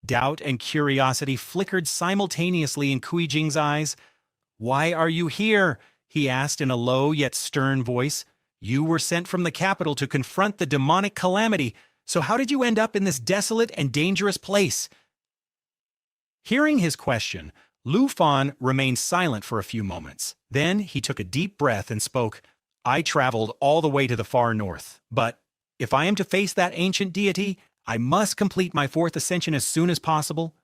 Doubt and curiosity flickered simultaneously in Kui Jing's eyes. "Why are you here?" he asked in a low yet stern voice. "You were sent from the capital to confront the demonic calamity, so how did you end up in this desolate and dangerous place?" Hearing his question, Lu Fan remained silent for a few moments. Then he took a deep breath and spoke. "I traveled all the way to the far north, but if I am to face that ancient deity, I must complete my fourth ascension as soon as possible."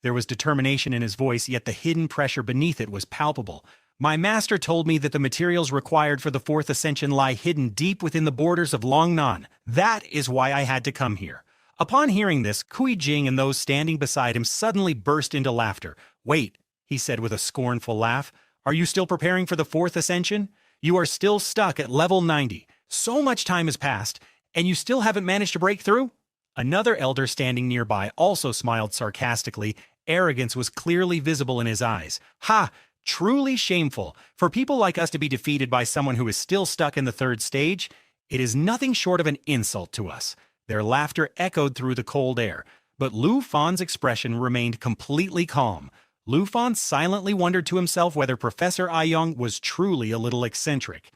There was determination in his voice, yet the hidden pressure beneath it was palpable. "My master told me that the materials required for the fourth ascension lie hidden deep within the borders of Longnan. That is why I had to come here." Upon hearing this, Kui Jing and those standing beside him suddenly burst into laughter. "Wait," he said with a scornful laugh. "Are you still preparing for the fourth ascension? You are still stuck at level 90. So much time has passed, and you still haven't managed to break through?" Another elder standing nearby also smiled sarcastically. Arrogance was clearly visible in his eyes. "Ha! Truly shameful. For people like us to be defeated by someone who is still stuck in the third stage, it is nothing short of an insult to us." Their laughter echoed through the cold air, but Lu Fan's expression remained completely calm. Lu Fan silently wondered to himself whether Professor Aiyong was truly a little eccentric.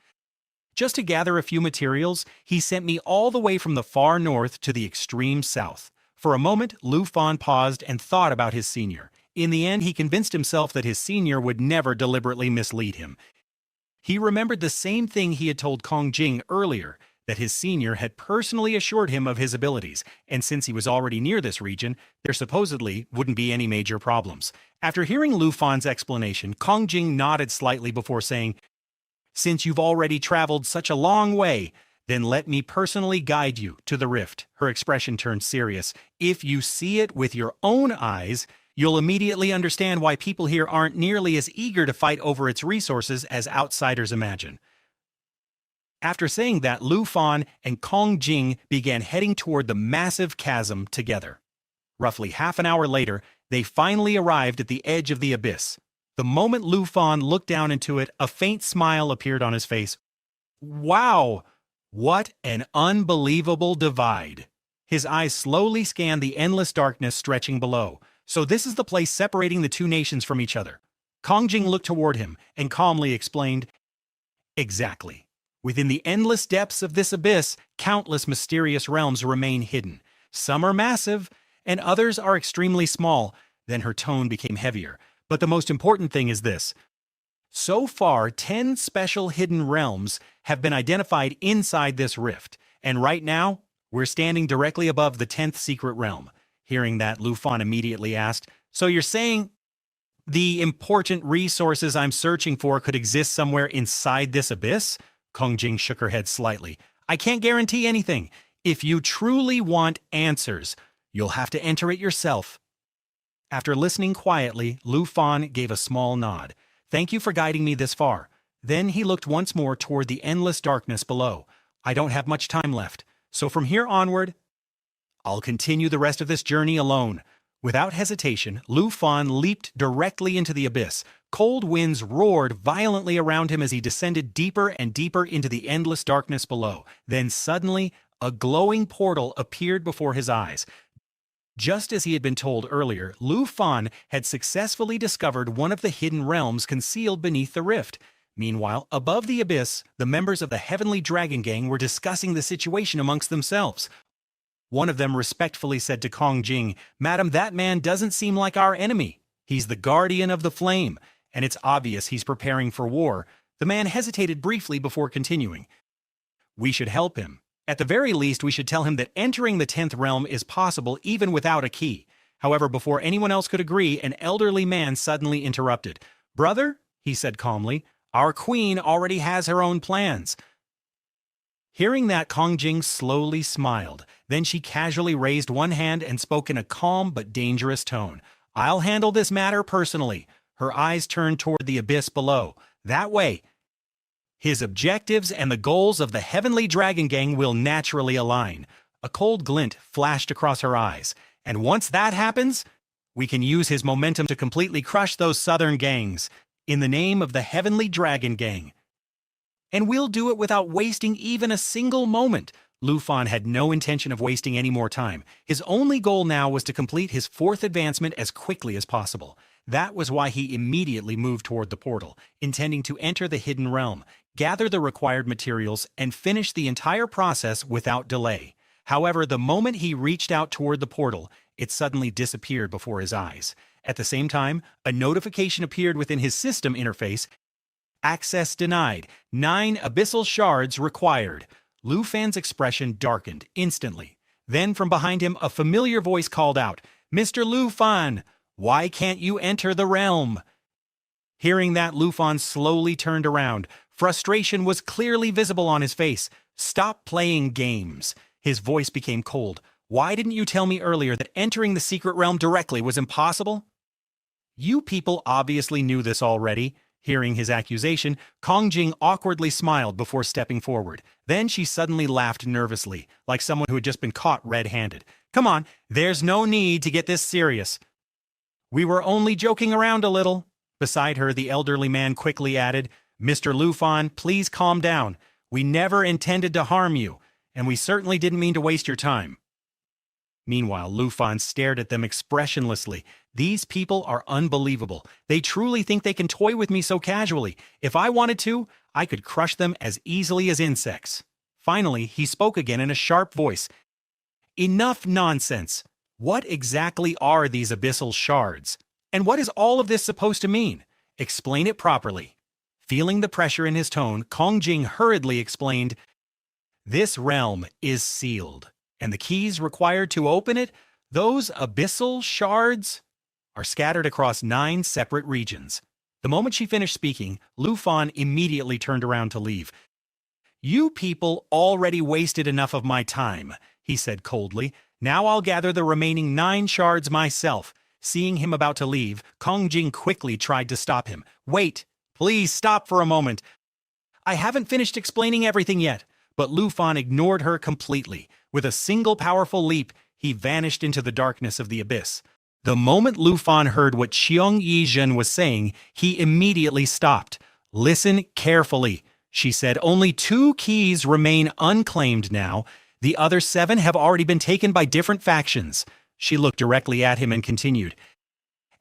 Just to gather a few materials, he sent me all the way from the far north to the extreme south. For a moment, Lu Fan paused and thought about his senior. In the end, he convinced himself that his senior would never deliberately mislead him. He remembered the same thing he had told Kong Jing earlier, that his senior had personally assured him of his abilities, and since he was already near this region, there supposedly wouldn't be any major problems. After hearing Lu Fan's explanation, Kong Jing nodded slightly before saying, "Since you've already traveled such a long way, then let me personally guide you to the rift." Her expression turned serious. "If you see it with your own eyes, you'll immediately understand why people here aren't nearly as eager to fight over its resources as outsiders imagine." After saying that, Lu Fan and Kong Jing began heading toward the massive chasm together. Roughly half an hour later, they finally arrived at the edge of the abyss. The moment Lu Fan looked down into it, a faint smile appeared on his face. "Wow! What an unbelievable divide!" His eyes slowly scanned the endless darkness stretching below. "So this is the place separating the two nations from each other." Kong Jing looked toward him and calmly explained, "Exactly. Within the endless depths of this abyss, countless mysterious realms remain hidden. Some are massive, and others are extremely small." Then her tone became heavier. "But the most important thing is this. So far, 10 special hidden realms have been identified inside this rift, and right now, we're standing directly above the 10th secret realm." Hearing that, Lu Fan immediately asked, "So you're saying the important resources I'm searching for could exist somewhere inside this abyss?" Kong Jing shook her head slightly. "I can't guarantee anything. If you truly want answers, you'll have to enter it yourself." After listening quietly, Lu Fan gave a small nod. "Thank you for guiding me this far." Then he looked once more toward the endless darkness below. "I don't have much time left, so from here onward, I'll continue the rest of this journey alone." Without hesitation, Lu Fan leaped directly into the abyss. Cold winds roared violently around him as he descended deeper and deeper into the endless darkness below. Then suddenly, a glowing portal appeared before his eyes. Just as he had been told earlier, Lu Fan had successfully discovered one of the hidden realms concealed beneath the rift. Meanwhile, above the abyss, the members of the Heavenly Dragon Gang were discussing the situation amongst themselves. One of them respectfully said to Kong Jing, "Madam, that man doesn't seem like our enemy. He's the guardian of the flame, and it's obvious he's preparing for war." The man hesitated briefly before continuing. "We should help him. At the very least, we should tell him that entering the 10th realm is possible even without a key." However, before anyone else could agree, an elderly man suddenly interrupted. "Brother," he said calmly, "our queen already has her own plans." Hearing that, Kong Jing slowly smiled. Then she casually raised one hand and spoke in a calm but dangerous tone. "I'll handle this matter personally." Her eyes turned toward the abyss below. "That way, his objectives and the goals of the Heavenly Dragon Gang will naturally align." A cold glint flashed across her eyes. "And once that happens, we can use his momentum to completely crush those southern gangs in the name of the Heavenly Dragon Gang." And we'll do it without wasting even a single moment. Lu Fan had no intention of wasting any more time. His only goal now was to complete his fourth advancement as quickly as possible. That was why he immediately moved toward the portal, intending to enter the hidden realm, gather the required materials, and finish the entire process without delay. However, the moment he reached out toward the portal, it suddenly disappeared before his eyes. At the same time, a notification appeared within his system interface. Access denied. 9 abyssal shards required. Lu Fan's expression darkened instantly. Then from behind him, a familiar voice called out, "Mr. Lu Fan, why can't you enter the realm?" Hearing that, Lu Fan slowly turned around. Frustration was clearly visible on his face. "Stop playing games." His voice became cold. "Why didn't you tell me earlier that entering the secret realm directly was impossible?" You people obviously knew this already. Hearing his accusation, Kongjing awkwardly smiled before stepping forward. Then she suddenly laughed nervously, like someone who had just been caught red-handed. "Come on, there's no need to get this serious. We were only joking around a little." Beside her, the elderly man quickly added, "Mr. Lu Fan, please calm down. We never intended to harm you, and we certainly didn't mean to waste your time." Meanwhile, Lu Fan stared at them expressionlessly. These people are unbelievable. They truly think they can toy with me so casually. If I wanted to, I could crush them as easily as insects. Finally, he spoke again in a sharp voice. "Enough nonsense. What exactly are these abyssal shards? And what is all of this supposed to mean? Explain it properly." Feeling the pressure in his tone, Kongjing hurriedly explained, "This realm is sealed, and the keys required to open it, those abyssal shards, are scattered across 9 separate regions." The moment she finished speaking, Lu Fan immediately turned around to leave. "You people already wasted enough of my time," he said coldly. "Now I'll gather the remaining 9 shards myself." Seeing him about to leave, Kongjing quickly tried to stop him. "Wait, please stop for a moment. I haven't finished explaining everything yet." But Lu Fan ignored her completely. With a single powerful leap, he vanished into the darkness of the abyss. The moment Lu Fan heard what Xiong Yizhen was saying, he immediately stopped. "Listen carefully," she said. "Only 2 keys remain unclaimed now. The other 7 have already been taken by different factions." She looked directly at him and continued,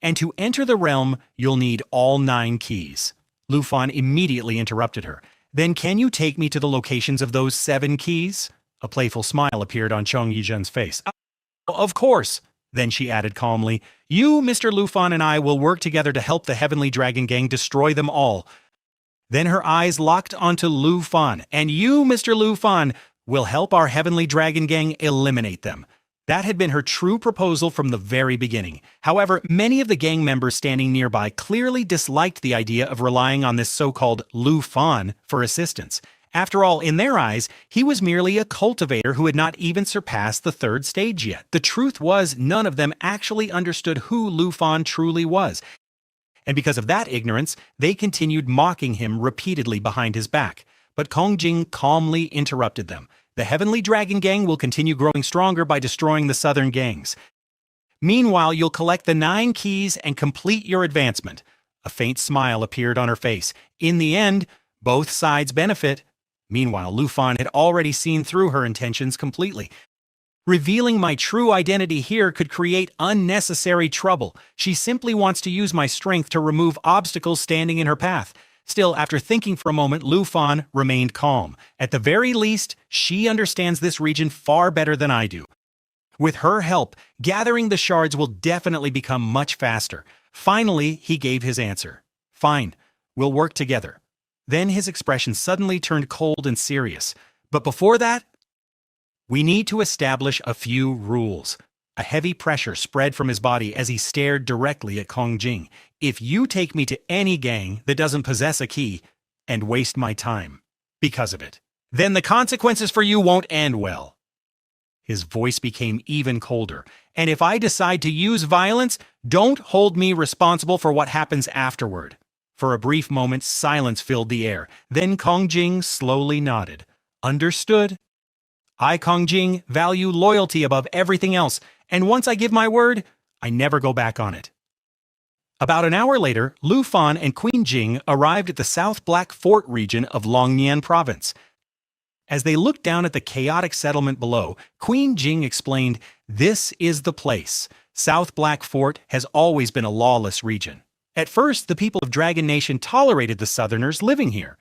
"And to enter the realm, you'll need all 9 keys." Lu Fan immediately interrupted her. "Then can you take me to the locations of those 7 keys?" A playful smile appeared on Xiong Yizhen's face. "Of course." Then she added calmly, "You, Mr. Lu Fan, and I will work together to help the Heavenly Dragon Gang destroy them all." Then her eyes locked onto Lu Fan. "And you, Mr. Lu Fan, will help our Heavenly Dragon Gang eliminate them." That had been her true proposal from the very beginning. However, many of the gang members standing nearby clearly disliked the idea of relying on this so-called Lu Fan for assistance. After all, in their eyes, he was merely a cultivator who had not even surpassed the 3rd stage yet. The truth was, none of them actually understood who Lu Fan truly was. And because of that ignorance, they continued mocking him repeatedly behind his back. But Kongjing calmly interrupted them. "The Heavenly Dragon Gang will continue growing stronger by destroying the southern gangs. Meanwhile, you'll collect the 9 keys and complete your advancement." A faint smile appeared on her face. "In the end, both sides benefit." Meanwhile, Lu Fan had already seen through her intentions completely. "Revealing my true identity here could create unnecessary trouble. She simply wants to use my strength to remove obstacles standing in her path." Still, after thinking for a moment, Lu Fan remained calm. At the very least, she understands this region far better than I do. With her help, gathering the shards will definitely become much faster. Finally, he gave his answer. "Fine, we'll work together." Then his expression suddenly turned cold and serious. "But before that, we need to establish a few rules." A heavy pressure spread from his body as he stared directly at Kongjing. "If you take me to any gang that doesn't possess a key and waste my time because of it, then the consequences for you won't end well." His voice became even colder. "And if I decide to use violence, don't hold me responsible for what happens afterward." For a brief moment, silence filled the air. Then Kongjing slowly nodded. "Understood. I, Kongjing, value loyalty above everything else, and once I give my word, I never go back on it." About an hour later, Lu Fan and Queen Jing arrived at the South Black Fort region of Longnian province. As they looked down at the chaotic settlement below, Queen Jing explained, "This is the place. South Black Fort has always been a lawless region. At first, the people of Dragon Nation tolerated the Southerners living here.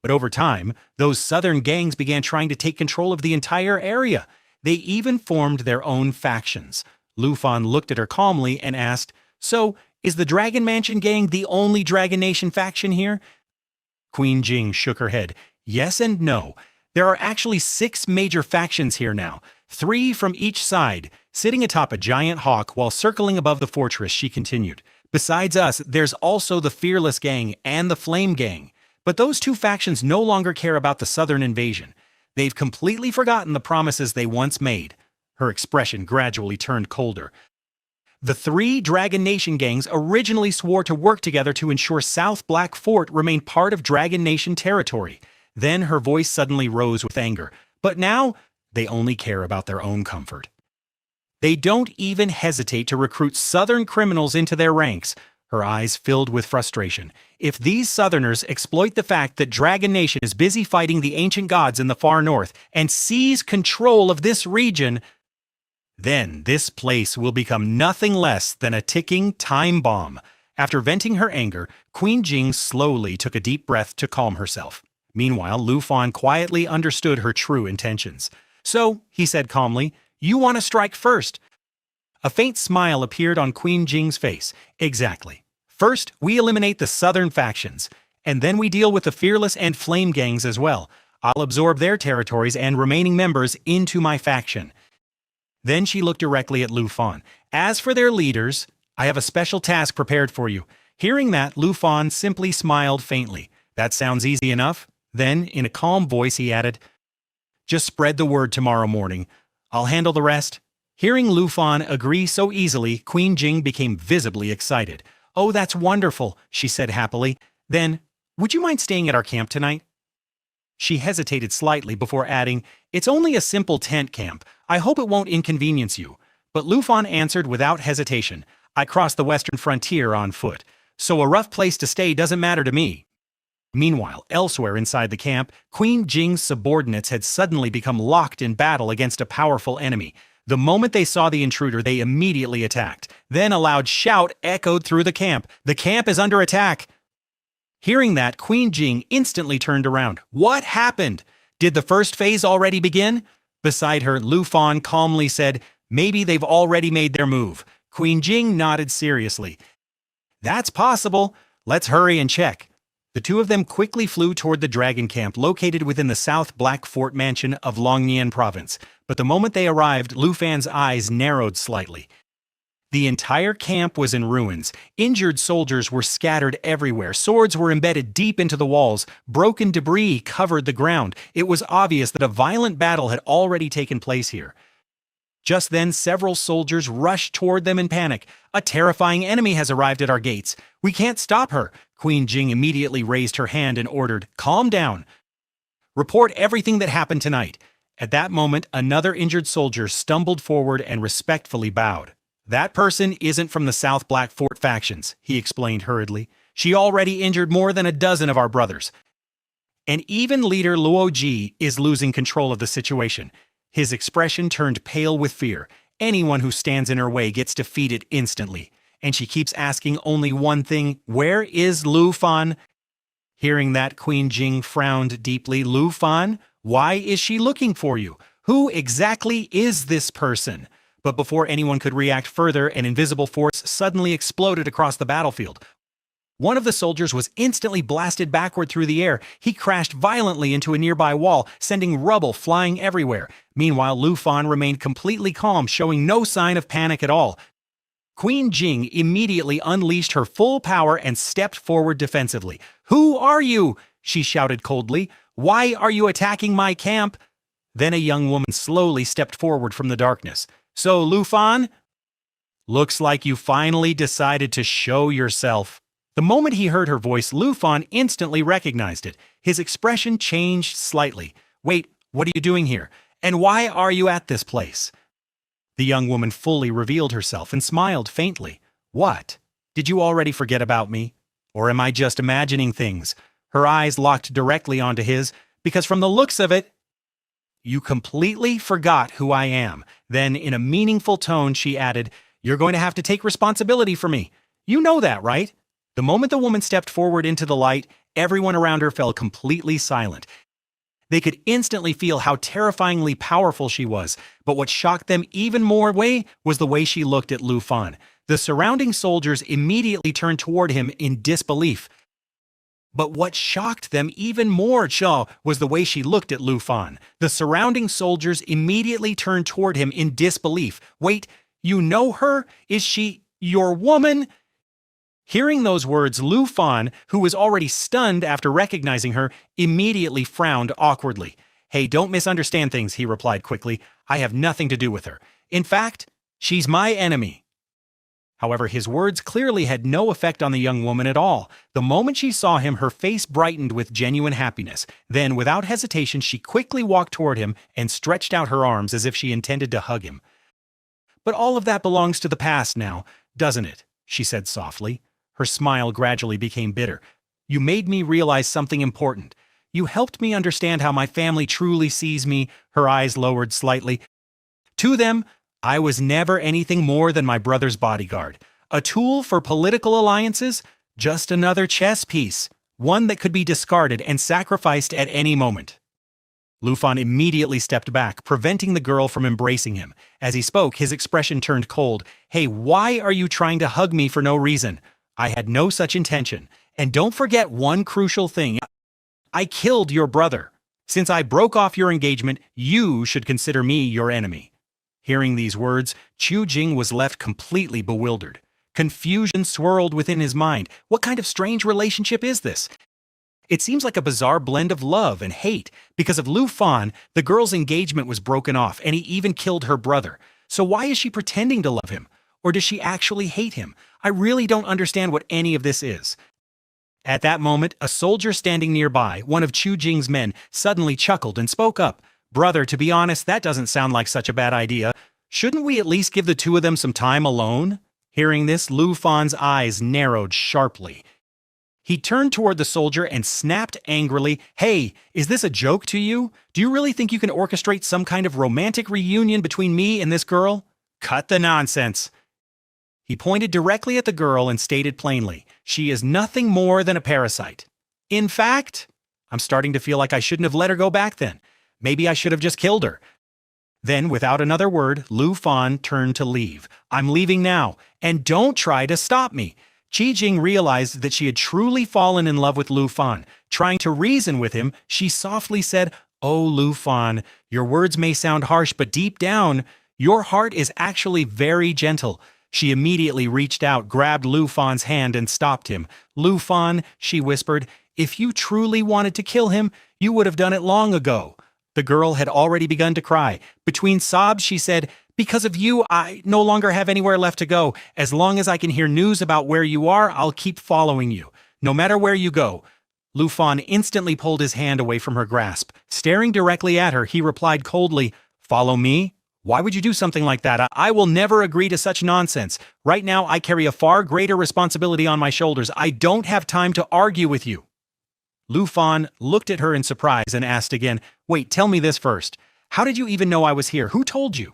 But over time, those Southern gangs began trying to take control of the entire area. They even formed their own factions." Lu Fan looked at her calmly and asked, "So, is the Dragon Mansion gang the only Dragon Nation faction here?" Queen Jing shook her head. "Yes and no. There are actually 6 major factions here now, 3 from each side, sitting atop a giant hawk while circling above the fortress," she continued. "Besides us, there's also the Fearless Gang and the Flame Gang. But those 2 factions no longer care about the southern invasion. They've completely forgotten the promises they once made." Her expression gradually turned colder. "The 3 Dragon Nation gangs originally swore to work together to ensure South Black Fort remained part of Dragon Nation territory." Then her voice suddenly rose with anger. "But now, they only care about their own comfort. They don't even hesitate to recruit Southern criminals into their ranks." Her eyes filled with frustration. "If these Southerners exploit the fact that Dragon Nation is busy fighting the ancient gods in the far north and seize control of this region, then this place will become nothing less than a ticking time bomb." After venting her anger, Queen Jing slowly took a deep breath to calm herself. Meanwhile, Lu Fan quietly understood her true intentions. "So," he said calmly, "you want to strike first?" A faint smile appeared on Queen Jing's face. "Exactly. First, we eliminate the southern factions, and then we deal with the Fearless and Flame gangs as well. I'll absorb their territories and remaining members into my faction." Then she looked directly at Lu Fan. "As for their leaders, I have a special task prepared for you." Hearing that, Lu Fan simply smiled faintly. "That sounds easy enough." Then, in a calm voice, he added, "Just spread the word tomorrow morning. I'll handle the rest." Hearing Lu Fan agree so easily, Queen Jing became visibly excited. "Oh, that's wonderful," she said happily. "Then, would you mind staying at our camp tonight?" She hesitated slightly before adding, "It's only a simple tent camp. I hope it won't inconvenience you." But Lu Fan answered without hesitation, "I crossed the western frontier on foot, so a rough place to stay doesn't matter to me." Meanwhile, elsewhere inside the camp, Queen Jing's subordinates had suddenly become locked in battle against a powerful enemy. The moment they saw the intruder, they immediately attacked. Then a loud shout echoed through the camp. "The camp is under attack!" Hearing that, Queen Jing instantly turned around. "What happened? Did the first phase already begin?" Beside her, Lu Fan calmly said, "Maybe they've already made their move." Queen Jing nodded seriously. "That's possible. Let's hurry and check." The 2 of them quickly flew toward the dragon camp located within the South Black Fort mansion of Longnian province. But the moment they arrived, Lu Fan's eyes narrowed slightly. The entire camp was in ruins. Injured soldiers were scattered everywhere. Swords were embedded deep into the walls. Broken debris covered the ground. It was obvious that a violent battle had already taken place here. Just then, several soldiers rushed toward them in panic. "A terrifying enemy has arrived at our gates. We can't stop her." Queen Jing immediately raised her hand and ordered, "Calm down. Report everything that happened tonight." At that moment, another injured soldier stumbled forward and respectfully bowed. "That person isn't from the South Black Fort factions," he explained hurriedly. "She already injured more than a dozen of our brothers. And even leader Luo Ji is losing control of the situation." His expression turned pale with fear. "Anyone who stands in her way gets defeated instantly. And she keeps asking only one thing, where is Lu Fan?" Hearing that, Queen Jing frowned deeply. "Lu Fan? Why is she looking for you? Who exactly is this person?" But before anyone could react further, an invisible force suddenly exploded across the battlefield. One of the soldiers was instantly blasted backward through the air. He crashed violently into a nearby wall, sending rubble flying everywhere. Meanwhile, Lu Fan remained completely calm, showing no sign of panic at all. Queen Jing immediately unleashed her full power and stepped forward defensively. "Who are you?" she shouted coldly. "Why are you attacking my camp?" Then a young woman slowly stepped forward from the darkness. "So, Lu Fan? Looks like you finally decided to show yourself." The moment he heard her voice, Lu Fan instantly recognized it. His expression changed slightly. "Wait, what are you doing here? And why are you at this place?" The young woman fully revealed herself and smiled faintly. "What? Did you already forget about me? Or am I just imagining things? Her eyes locked directly onto his, because from the looks of it, you completely forgot who I am. Then, in a meaningful tone, she added, You're going to have to take responsibility for me. You know that, right? The moment the woman stepped forward into the light, everyone around her fell completely silent. They could instantly feel how terrifyingly powerful she was, but what shocked them even more was the way she looked at Lu Fan. The surrounding soldiers immediately turned toward him in disbelief. But what shocked them even more, was the way she looked at Lu Fan. The surrounding soldiers immediately turned toward him in disbelief. Wait, you know her? Is she your woman? Hearing those words, Lu Fan, who was already stunned after recognizing her, immediately frowned awkwardly. Hey, don't misunderstand things, he replied quickly. I have nothing to do with her. In fact, she's my enemy. However, his words clearly had no effect on the young woman at all. The moment she saw him, her face brightened with genuine happiness. Then, without hesitation, she quickly walked toward him and stretched out her arms as if she intended to hug him. But all of that belongs to the past now, doesn't it? She said softly. Her smile gradually became bitter. You made me realize something important. You helped me understand how my family truly sees me. Her eyes lowered slightly. To them, I was never anything more than my brother's bodyguard. A tool for political alliances? Just another chess piece. One that could be discarded and sacrificed at any moment. Lu Fan immediately stepped back, preventing the girl from embracing him. As he spoke, his expression turned cold. Hey, why are you trying to hug me for no reason? I had no such intention. And don't forget one crucial thing. I killed your brother. Since I broke off your engagement, you should consider me your enemy. Hearing these words, Chu Jing was left completely bewildered. Confusion swirled within his mind. What kind of strange relationship is this? It seems like a bizarre blend of love and hate. Because of Lu Fan, the girl's engagement was broken off, and he even killed her brother. So why is she pretending to love him? Or does she actually hate him? I really don't understand what any of this is. At that moment, a soldier standing nearby, one of Chu Jing's men, suddenly chuckled and spoke up. Brother, to be honest, that doesn't sound like such a bad idea. Shouldn't we at least give the two of them some time alone? Hearing this, Lu Fan's eyes narrowed sharply. He turned toward the soldier and snapped angrily, Hey, is this a joke to you? Do you really think you can orchestrate some kind of romantic reunion between me and this girl? Cut the nonsense. He pointed directly at the girl and stated plainly, She is nothing more than a parasite. In fact, I'm starting to feel like I shouldn't have let her go back then. Maybe I should have just killed her. Then, without another word, Lu Fan turned to leave. I'm leaving now, and don't try to stop me. Qi Jing realized that she had truly fallen in love with Lu Fan. Trying to reason with him, she softly said, Oh, Lu Fan, your words may sound harsh, but deep down, your heart is actually very gentle. She immediately reached out, grabbed Lu Fan's hand, and stopped him. Lu Fan, she whispered, if you truly wanted to kill him, you would have done it long ago. The girl had already begun to cry. Between sobs, she said, Because of you, I no longer have anywhere left to go. As long as I can hear news about where you are, I'll keep following you. No matter where you go. Lu Fan instantly pulled his hand away from her grasp. Staring directly at her, he replied coldly, Follow me? Why would you do something like that? I will never agree to such nonsense. Right now, I carry a far greater responsibility on my shoulders. I don't have time to argue with you. Lu Fan looked at her in surprise and asked again, Wait, tell me this first. How did you even know I was here? Who told you?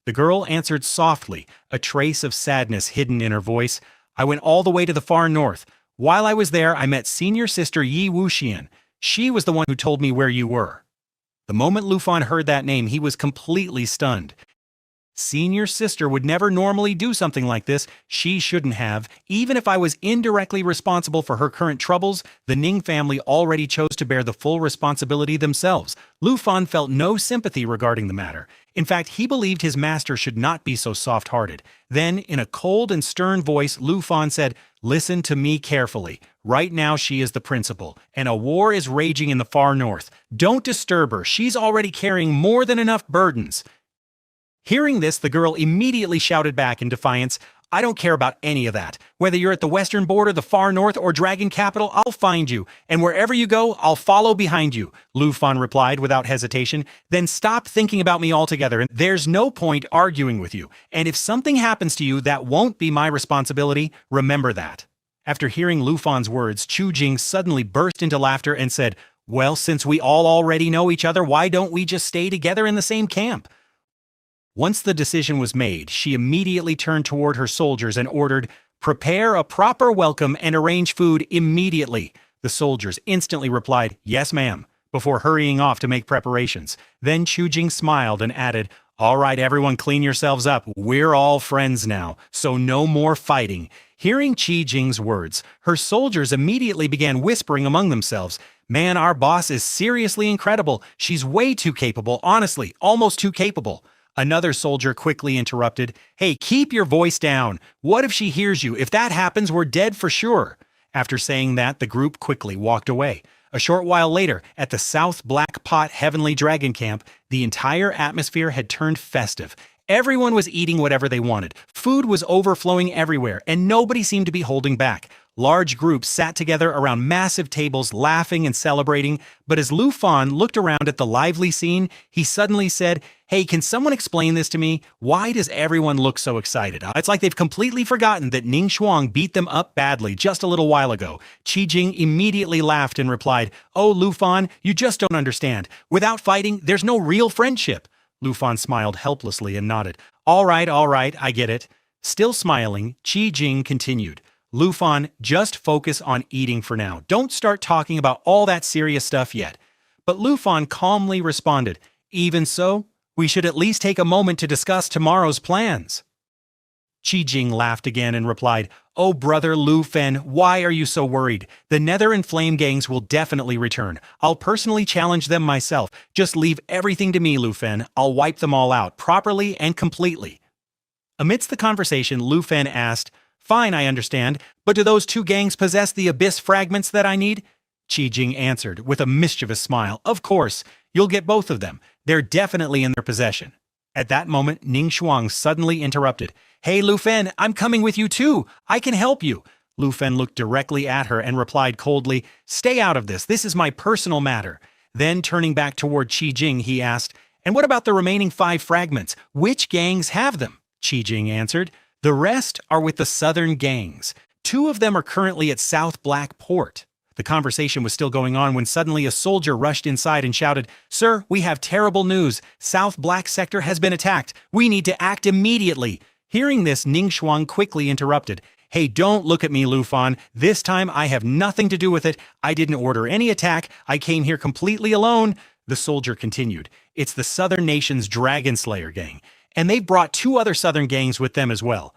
The girl answered softly, a trace of sadness hidden in her voice. I went all the way to the far north. While I was there, I met senior sister Yi Wuxian. She was the one who told me where you were. The moment Lu Fan heard that name, he was completely stunned. Senior sister would never normally do something like this. She shouldn't have. Even if I was indirectly responsible for her current troubles, the Ning family already chose to bear the full responsibility themselves. Lu Fan felt no sympathy regarding the matter. In fact, he believed his master should not be so soft-hearted. Then, in a cold and stern voice, Lu Fan said, Listen to me carefully. Right now she is the principal, and a war is raging in the far north. Don't disturb her. She's already carrying more than enough burdens. Hearing this, the girl immediately shouted back in defiance, I don't care about any of that. Whether you're at the western border, the far north, or Dragon Capital, I'll find you. And wherever you go, I'll follow behind you, Lu Fan replied without hesitation. Then stop thinking about me altogether. There's no point arguing with you. And if something happens to you, that won't be my responsibility. Remember that. After hearing Lu Fan's words, Chu Jing suddenly burst into laughter and said, well, since we all already know each other, why don't we just stay together in the same camp? Once the decision was made, she immediately turned toward her soldiers and ordered, prepare a proper welcome and arrange food immediately. The soldiers instantly replied, yes, ma'am, before hurrying off to make preparations. Then Chu Jing smiled and added, all right, everyone, clean yourselves up. We're all friends now, so no more fighting. Hearing Chu Jing's words, her soldiers immediately began whispering among themselves, man, our boss is seriously incredible. She's way too capable, honestly, almost too capable. Another soldier quickly interrupted, hey, keep your voice down. What if she hears you? If that happens, we're dead for sure. After saying that, the group quickly walked away. A short while later, at the South Black Pot Heavenly Dragon Camp, the entire atmosphere had turned festive. Everyone was eating whatever they wanted. Food was overflowing everywhere, and nobody seemed to be holding back. Large groups sat together around massive tables, laughing and celebrating. But as Lu Fan looked around at the lively scene, he suddenly said, hey, can someone explain this to me? Why does everyone look so excited? It's like they've completely forgotten that Ning Shuang beat them up badly just a little while ago. Chu Jing immediately laughed and replied, oh, Lu Fan, you just don't understand. Without fighting, there's no real friendship. Lu Fan smiled helplessly and nodded. All right, I get it. Still smiling, Chu Jing continued. Lu Fan, just focus on eating for now. Don't start talking about all that serious stuff yet. But Lu Fan calmly responded, even so, we should at least take a moment to discuss tomorrow's plans. Chu Jing laughed again and replied, oh brother Lu Fan, why are you so worried? The Nether and Flame gangs will definitely return. I'll personally challenge them myself. Just leave everything to me, Lu Fan. I'll wipe them all out, properly and completely. Amidst the conversation, Lu Fan asked, fine, I understand, but do those two gangs possess the abyss fragments that I need? Chu Jing answered with a mischievous smile, of course, you'll get both of them. They're definitely in their possession. At that moment, Ning Shuang suddenly interrupted. Hey, Lu Fan, I'm coming with you too. I can help you. Lu Fan looked directly at her and replied coldly, stay out of this. This is my personal matter. Then turning back toward Chu Jing, he asked, and what about the remaining 5 fragments? Which gangs have them? Chu Jing answered, the rest are with the southern gangs. 2 of them are currently at South Black Port. The conversation was still going on when suddenly a soldier rushed inside and shouted, sir, we have terrible news. South Black Sector has been attacked. We need to act immediately. Hearing this, Ning Shuang quickly interrupted. Hey, don't look at me, Lu Fan. This time I have nothing to do with it. I didn't order any attack. I came here completely alone. The soldier continued. It's the Southern Nation's Dragon Slayer gang, and they've brought 2 other southern gangs with them as well.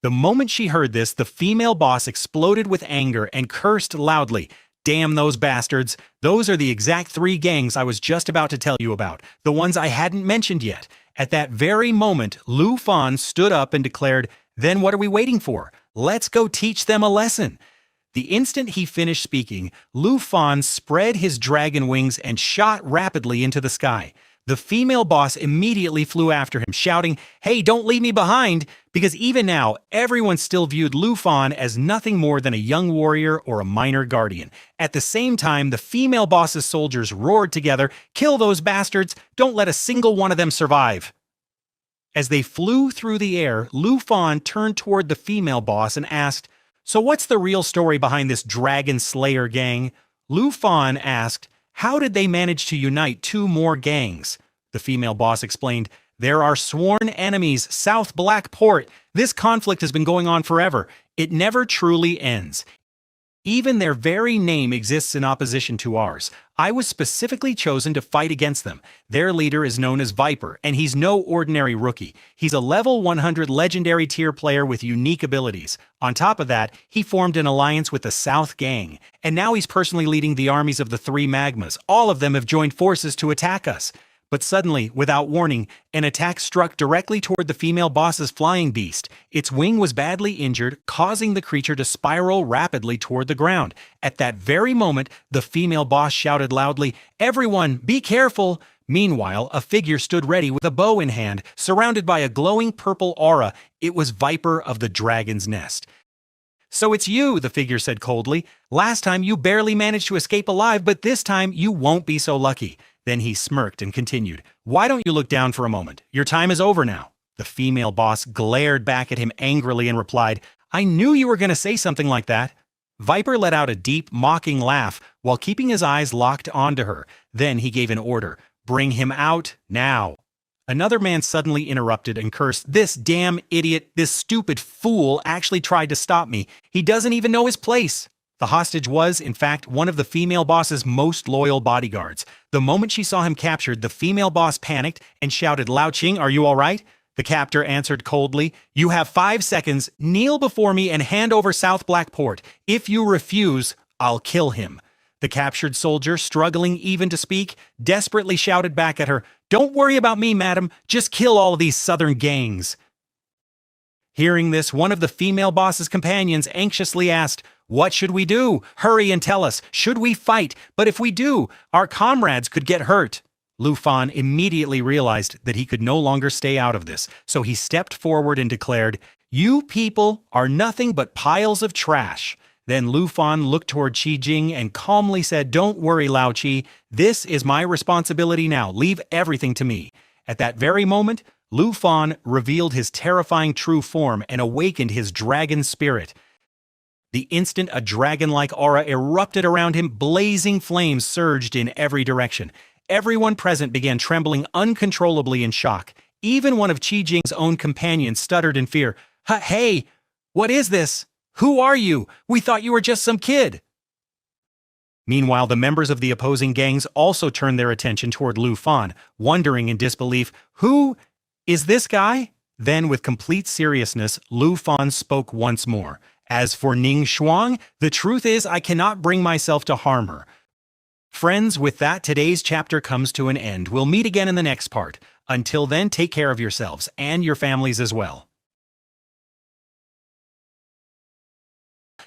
The moment she heard this, the female boss exploded with anger and cursed loudly. Damn those bastards. Those are the exact 3 gangs I was just about to tell you about, the ones I hadn't mentioned yet. At that very moment, Lu Fan stood up and declared, then what are we waiting for? Let's go teach them a lesson. The instant he finished speaking, Lu Fan spread his dragon wings and shot rapidly into the sky. The female boss immediately flew after him, shouting, hey, don't leave me behind, because even now, everyone still viewed Lu Fan as nothing more than a young warrior or a minor guardian. At the same time, the female boss's soldiers roared together, kill those bastards, don't let a single one of them survive. As they flew through the air, Lu Fan turned toward the female boss and asked, so what's the real story behind this Dragon Slayer gang? Lu Fan asked, how did they manage to unite 2 more gangs? The female boss explained, there are sworn enemies, South Black Port. This conflict has been going on forever. It never truly ends. Even their very name exists in opposition to ours. I was specifically chosen to fight against them. Their leader is known as Viper, and he's no ordinary rookie. He's a level 100 legendary tier player with unique abilities. On top of that, he formed an alliance with the South Gang, and now he's personally leading the armies of the 3 magmas. All of them have joined forces to attack us. But suddenly, without warning, an attack struck directly toward the female boss's flying beast. Its wing was badly injured, causing the creature to spiral rapidly toward the ground. At that very moment, the female boss shouted loudly, everyone, be careful! Meanwhile, a figure stood ready with a bow in hand, surrounded by a glowing purple aura. It was Viper of the Dragon's Nest. "So it's you," the figure said coldly. "Last time you barely managed to escape alive, but this time you won't be so lucky." Then he smirked and continued, "Why don't you look down for a moment? Your time is over now." The female boss glared back at him angrily and replied, "I knew you were going to say something like that." Viper let out a deep, mocking laugh while keeping his eyes locked onto her. Then he gave an order, "Bring him out, now." Another man suddenly interrupted and cursed, "This damn idiot, this stupid fool actually tried to stop me. He doesn't even know his place." The hostage was, in fact, one of the female boss's most loyal bodyguards. The moment she saw him captured, the female boss panicked and shouted, "Lao Qing, are you all right?" The captor answered coldly, "You have 5 seconds. Kneel before me and hand over South Blackport. If you refuse, I'll kill him." The captured soldier, struggling even to speak, desperately shouted back at her, "Don't worry about me, madam. Just kill all of these southern gangs." Hearing this, one of the female boss's companions anxiously asked, "What should we do? Hurry and tell us. Should we fight? But if we do, our comrades could get hurt." Lu Fan immediately realized that he could no longer stay out of this, so he stepped forward and declared, "You people are nothing but piles of trash." Then Lu Fan looked toward Qi Jing and calmly said, "Don't worry, Lao Qi. This is my responsibility now. Leave everything to me." At that very moment, Lu Fan revealed his terrifying true form and awakened his dragon spirit. The instant a dragon-like aura erupted around him, blazing flames surged in every direction. Everyone present began trembling uncontrollably in shock. Even one of Qi Jing's own companions stuttered in fear. Hey, what is this? Who are you? We thought you were just some kid." Meanwhile, the members of the opposing gangs also turned their attention toward Lu Fan, wondering in disbelief, "Who is this guy?" Then, with complete seriousness, Lu Fan spoke once more. "As for Ning Shuang, the truth is I cannot bring myself to harm her." Friends, with that, today's chapter comes to an end. We'll meet again in the next part. Until then, take care of yourselves and your families as well.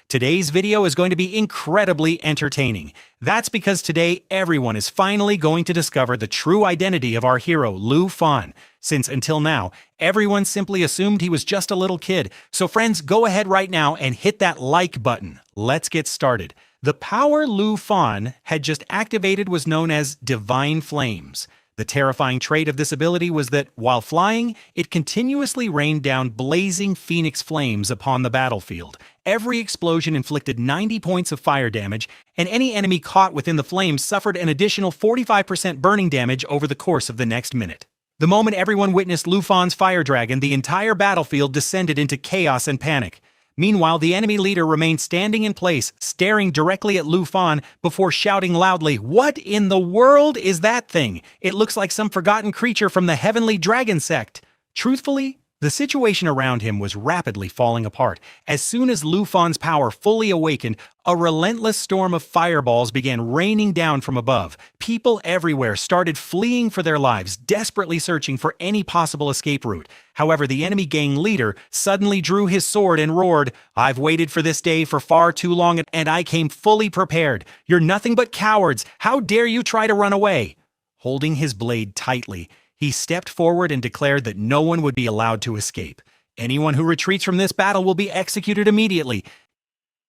Today's video is going to be incredibly entertaining. That's because today everyone is finally going to discover the true identity of our hero, Lu Fan, since until now, everyone simply assumed he was just a little kid. So friends, go ahead right now and hit that like button. Let's get started. The power Lu Fan had just activated was known as Divine Flames. The terrifying trait of this ability was that, while flying, it continuously rained down blazing phoenix flames upon the battlefield. Every explosion inflicted 90 points of fire damage, and any enemy caught within the flames suffered an additional 45% burning damage over the course of the next minute. The moment everyone witnessed Lu Fan's fire dragon, the entire battlefield descended into chaos and panic. Meanwhile, the enemy leader remained standing in place, staring directly at Lu Fan before shouting loudly, "What in the world is that thing? It looks like some forgotten creature from the Heavenly Dragon sect." Truthfully, the situation around him was rapidly falling apart. As soon as Lu Fan's power fully awakened, a relentless storm of fireballs began raining down from above. People everywhere started fleeing for their lives, desperately searching for any possible escape route. However, the enemy gang leader suddenly drew his sword and roared, "I've waited for this day for far too long, and I came fully prepared. You're nothing but cowards. How dare you try to run away?" Holding his blade tightly, he stepped forward and declared that no one would be allowed to escape. Anyone who retreats from this battle will be executed immediately.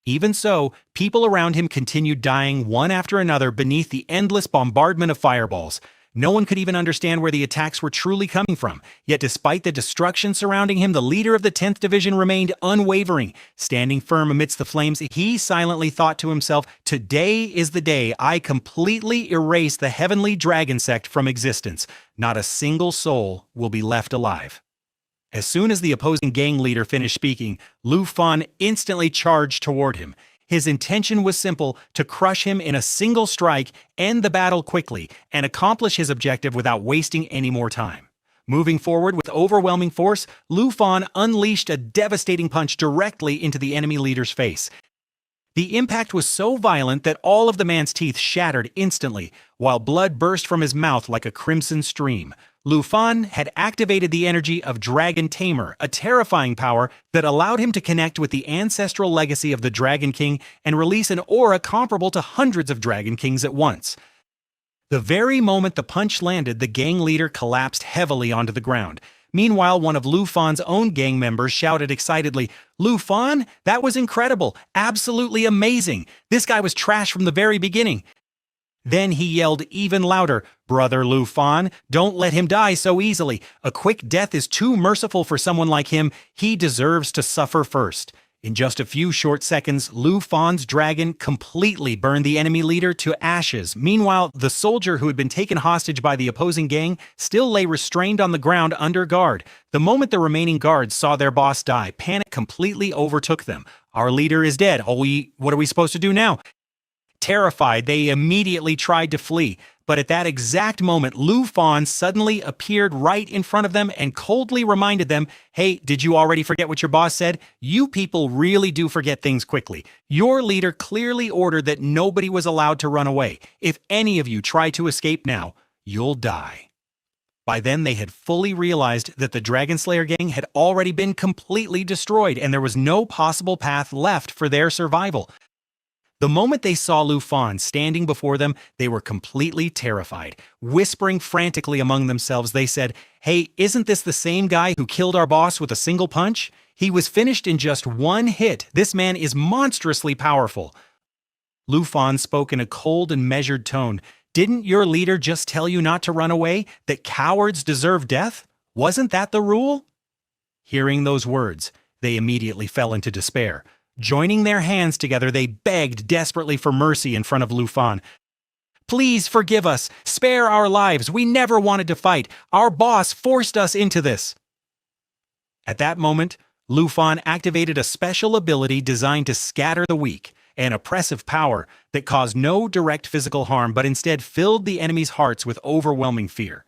Even so, people around him continued dying one after another beneath the endless bombardment of fireballs. No one could even understand where the attacks were truly coming from. Yet despite the destruction surrounding him, the leader of the 10th Division remained unwavering. Standing firm amidst the flames, he silently thought to himself, "Today is the day I completely erase the Heavenly Dragon sect from existence. Not a single soul will be left alive." As soon as the opposing gang leader finished speaking, Lu Fan instantly charged toward him. His intention was simple: to crush him in a single strike, end the battle quickly, and accomplish his objective without wasting any more time. Moving forward with overwhelming force, Lu Fan unleashed a devastating punch directly into the enemy leader's face. The impact was so violent that all of the man's teeth shattered instantly, while blood burst from his mouth like a crimson stream. Lu Fan had activated the energy of Dragon Tamer, a terrifying power that allowed him to connect with the ancestral legacy of the Dragon King and release an aura comparable to hundreds of Dragon Kings at once. The very moment the punch landed, the gang leader collapsed heavily onto the ground. Meanwhile, one of Lu Fan's own gang members shouted excitedly, "Lu Fan? That was incredible! Absolutely amazing! This guy was trash from the very beginning." Then he yelled even louder, "Brother Lu Fan, don't let him die so easily. A quick death is too merciful for someone like him. He deserves to suffer first." In just a few short seconds, Lu Fan's dragon completely burned the enemy leader to ashes. Meanwhile, the soldier who had been taken hostage by the opposing gang still lay restrained on the ground under guard. The moment the remaining guards saw their boss die, panic completely overtook them. "Our leader is dead. What are we supposed to do now?" Terrified, they immediately tried to flee. But at that exact moment, Lu Fan suddenly appeared right in front of them and coldly reminded them, "Hey, did you already forget what your boss said? You people really do forget things quickly. Your leader clearly ordered that nobody was allowed to run away. If any of you try to escape now, you'll die." By then, they had fully realized that the Dragon Slayer gang had already been completely destroyed, and there was no possible path left for their survival. The moment they saw Lu Fan standing before them, they were completely terrified. Whispering frantically among themselves, they said, "Hey, isn't this the same guy who killed our boss with a single punch? He was finished in just one hit. This man is monstrously powerful." Lu Fan spoke in a cold and measured tone. "Didn't your leader just tell you not to run away? That cowards deserve death? Wasn't that the rule?" Hearing those words, they immediately fell into despair. Joining their hands together, they begged desperately for mercy in front of Lu Fan. "Please forgive us. Spare our lives. We never wanted to fight. Our boss forced us into this." At that moment, Lu Fan activated a special ability designed to scatter the weak, an oppressive power that caused no direct physical harm but instead filled the enemy's hearts with overwhelming fear.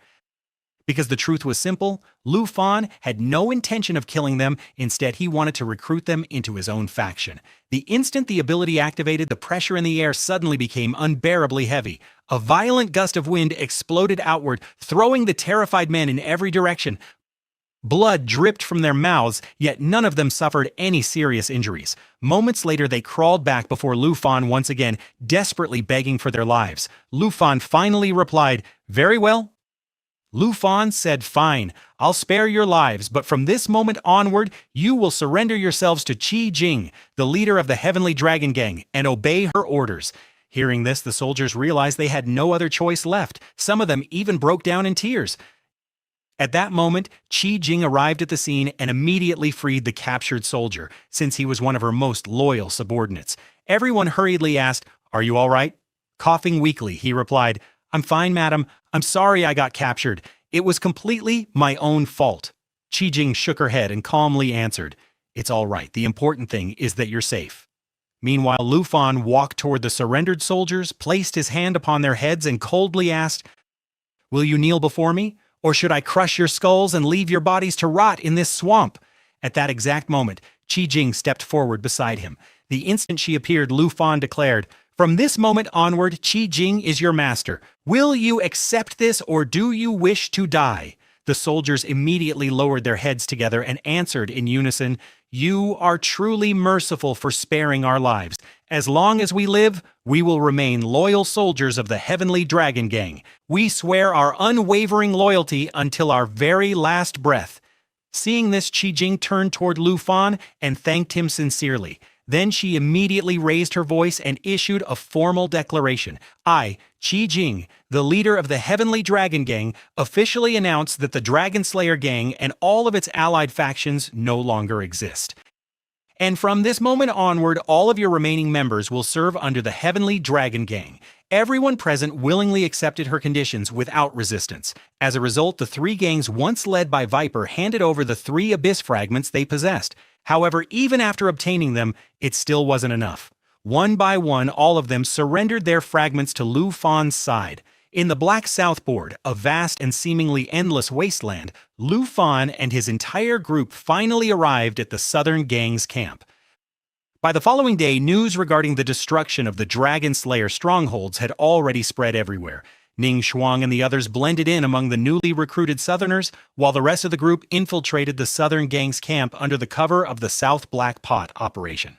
Because the truth was simple, Lu Fan had no intention of killing them. Instead, he wanted to recruit them into his own faction. The instant the ability activated, the pressure in the air suddenly became unbearably heavy. A violent gust of wind exploded outward, throwing the terrified men in every direction. Blood dripped from their mouths, yet none of them suffered any serious injuries. Moments later, they crawled back before Lu Fan once again, desperately begging for their lives. Lu Fan finally replied, "Very well." Lu Fan said, "Fine, I'll spare your lives, but from this moment onward, you will surrender yourselves to Qi Jing, the leader of the Heavenly Dragon Gang, and obey her orders." Hearing this, the soldiers realized they had no other choice left. Some of them even broke down in tears. At that moment, Qi Jing arrived at the scene and immediately freed the captured soldier, since he was one of her most loyal subordinates. Everyone hurriedly asked, "Are you all right?" Coughing weakly, he replied, "I'm fine, madam. I'm sorry I got captured. It was completely my own fault." Qi Jing shook her head and calmly answered, "It's all right. The important thing is that you're safe." Meanwhile, Lu Fan walked toward the surrendered soldiers, placed his hand upon their heads, and coldly asked, "Will you kneel before me? Or should I crush your skulls and leave your bodies to rot in this swamp?" At that exact moment, Qi Jing stepped forward beside him. The instant she appeared, Lu Fan declared, "From this moment onward, Qi Jing is your master. Will you accept this, or do you wish to die?" The soldiers immediately lowered their heads together and answered in unison, "You are truly merciful for sparing our lives. As long as we live, we will remain loyal soldiers of the Heavenly Dragon Gang. We swear our unwavering loyalty until our very last breath." Seeing this, Qi Jing turned toward Lu Fan and thanked him sincerely. Then she immediately raised her voice and issued a formal declaration. "I, Qi Jing, the leader of the Heavenly Dragon Gang, officially announce that the Dragon Slayer Gang and all of its allied factions no longer exist. And from this moment onward, all of your remaining members will serve under the Heavenly Dragon Gang." Everyone present willingly accepted her conditions without resistance. As a result, the three gangs once led by Viper handed over the 3 abyss fragments they possessed. However, even after obtaining them, it still wasn't enough. One by one, all of them surrendered their fragments to Lu Fan's side. In the Black Southboard, a vast and seemingly endless wasteland, Lu Fan and his entire group finally arrived at the Southern Gang's camp. By the following day, news regarding the destruction of the Dragon Slayer strongholds had already spread everywhere. Ning Shuang and the others blended in among the newly recruited Southerners, while the rest of the group infiltrated the Southern Gang's camp under the cover of the South Black Pot operation.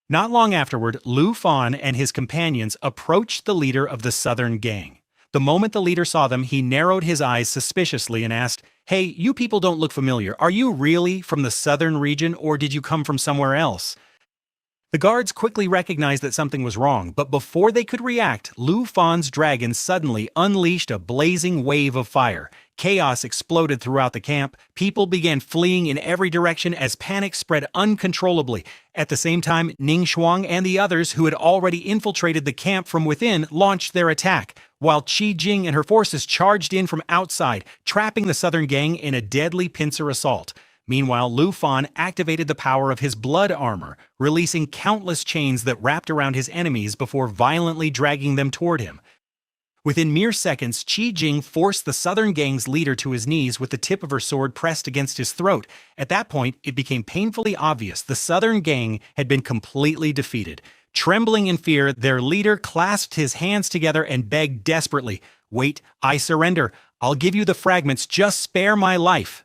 Not long afterward, Lu Fan and his companions approached the leader of the Southern Gang. The moment the leader saw them, he narrowed his eyes suspiciously and asked, "Hey, you people don't look familiar. Are you really from the southern region, or did you come from somewhere else?" The guards quickly recognized that something was wrong, but before they could react, Lu Fan's dragon suddenly unleashed a blazing wave of fire. Chaos exploded throughout the camp. People began fleeing in every direction as panic spread uncontrollably. At the same time, Ning Shuang and the others who had already infiltrated the camp from within launched their attack, while Qi Jing and her forces charged in from outside, trapping the southern gang in a deadly pincer assault. Meanwhile, Lu Fan activated the power of his blood armor, releasing countless chains that wrapped around his enemies before violently dragging them toward him. Within mere seconds, Qi Jing forced the southern gang's leader to his knees with the tip of her sword pressed against his throat. At that point, it became painfully obvious the southern gang had been completely defeated. Trembling in fear, their leader clasped his hands together and begged desperately, "Wait, I surrender. I'll give you the fragments, just spare my life."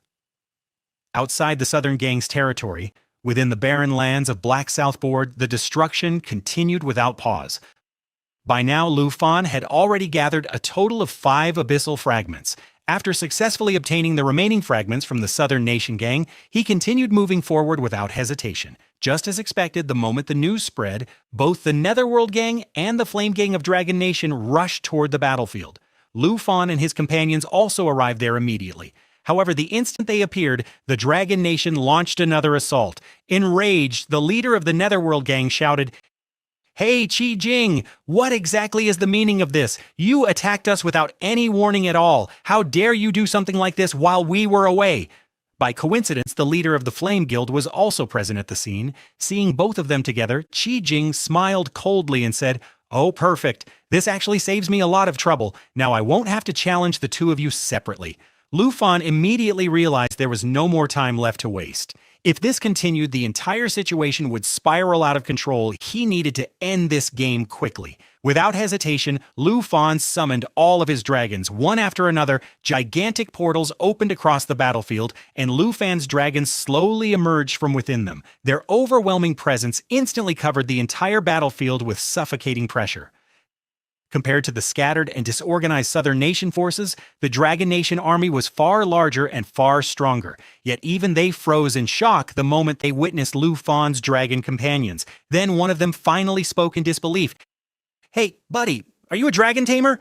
Outside the southern gang's territory, within the barren lands of Black Southboard, the destruction continued without pause. By now, Lu Fan had already gathered a total of 5 abyssal fragments. After successfully obtaining the remaining fragments from the Southern Nation gang, he continued moving forward without hesitation. Just as expected, the moment the news spread, both the Netherworld gang and the Flame gang of Dragon Nation rushed toward the battlefield. Lu Fan and his companions also arrived there immediately. However, the instant they appeared, the Dragon Nation launched another assault. Enraged, the leader of the Netherworld gang shouted, "Hey, Qi Jing, what exactly is the meaning of this? You attacked us without any warning at all. How dare you do something like this while we were away?" By coincidence, the leader of the Flame Guild was also present at the scene. Seeing both of them together, Qi Jing smiled coldly and said, "Oh, perfect. This actually saves me a lot of trouble. Now I won't have to challenge the two of you separately." Lu Fan immediately realized there was no more time left to waste. If this continued, the entire situation would spiral out of control. He needed to end this game quickly. Without hesitation, Lu Fan summoned all of his dragons. One after another, gigantic portals opened across the battlefield, and Lu Fan's dragons slowly emerged from within them. Their overwhelming presence instantly covered the entire battlefield with suffocating pressure. Compared to the scattered and disorganized Southern Nation forces, the Dragon Nation army was far larger and far stronger. Yet even they froze in shock the moment they witnessed Lu Fan's dragon companions. Then one of them finally spoke in disbelief. "Hey, buddy, are you a dragon tamer?"